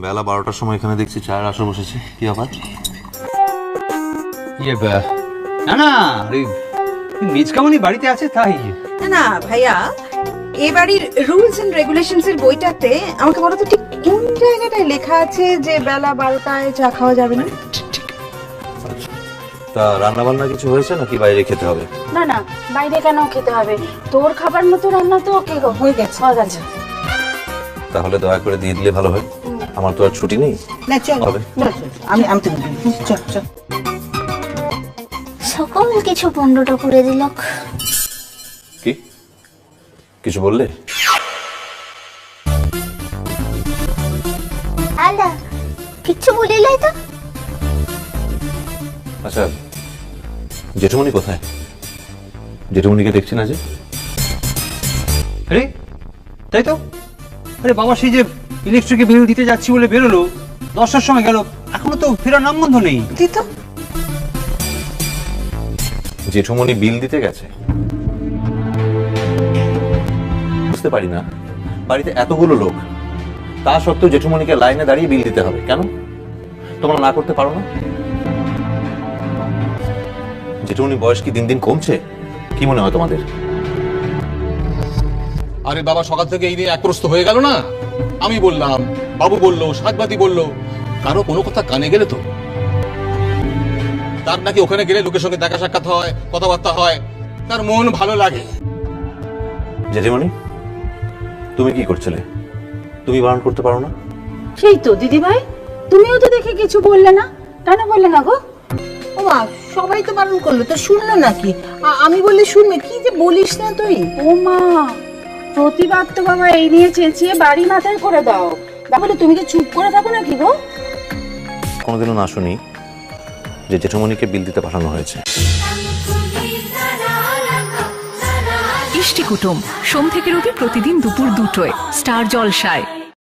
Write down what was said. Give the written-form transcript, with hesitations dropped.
বেলা 12টার সময় এখানে দেখছি চায়ের আসর বসেছে, কি ব্যাপার? না না, মেজকামনি বাড়িতে আছে তাই। না না ভাইয়া, এ বাড়ির রুলস এন্ড রেগুলেশনস এর বইটাতে আমাকে বলো তো ঠিক কোন জায়গাটায় লেখা আছে যে বেলা 12টায় চা খাওয়া যাবে না? তা রান্না বান্না কিছু হয়েছে নাকি বাইরে খেতে হবে? না না, বাইরে কেন খেতে হবে? তোর খাবার মতো রান্না তো ওকে হয়ে গেছে। তাহলে দয়া করে দিয়ে দিলে ভালো হয়, আমার তো আর ছুটি নেই। না চল, হবে। আমি আমি তো চল চল। সকল কিছু পণ্ডটা করে দিল। কি কিছু বললে? আলা কিচ্ছু বলিলাই তো। আচ্ছা, জেঠুমনি কোথায়? জেঠুমনিকে দেখছি না যে। আরে তাই তো। আরে বাবা, সেই যে ইলেকট্রিকে বিল দিতে যাচ্ছি বলে বেরোলো, 10টার সময় গেল, এখনো তো ফেরার নামগন্ধ নেই। দিত জেঠুমনি বিল দিতে গেছে? বুঝতে পারি না, বাড়িতে এতগুলো লোক, তা সত্ত্বেও জেঠুমনিকে লাইনে দাঁড়িয়ে বিল দিতে হবে কেন? তোমরা না করতে পারো না? জেঠুমনি বয়স কি দিন দিন কমছে? কি মনে হয় তোমাদের? আরে বাবা, সকাল থেকে এই নিয়ে একপ্রস্ত হয়ে গেল না। আমি বললাম, বাবু বললো, সাতবাতি বললো, কারো কোনো কথা কানে গেলে তো তার নাকি ওখানে গেলে লোকের সঙ্গে দেখা সাক্ষাৎ হয়, কথাবার্তা হয়, তার মন ভালো লাগে। জেঠিমনি, তুমি কি করছিলে? তুমি বারণ করতে পারো না? সেই তো দিদি ভাই, তুমিও তো দেখে কিছু বললে না, কেন বললে না গো? ও মা, সবাই তো বারণ করলো, তো শুনলো নাকি? আমি বললে শুনবে, কি যে বলিস না তুই। ও মা, প্রতিবাদ তো বাবা এই নিয়ে চেঁচিয়ে বাড়ি মাথায় করে দাও। তাহলে তুমি কি চুপ করে থাকো নাকি গো? কোনোদিনও না শুনি যে জেঠুমনিকে বিল দিতে পাঠানো হয়েছে। ইষ্টি কুটুম সোম থেকে রবি প্রতিদিন দুপুর 2টোয় স্টার জলসায়।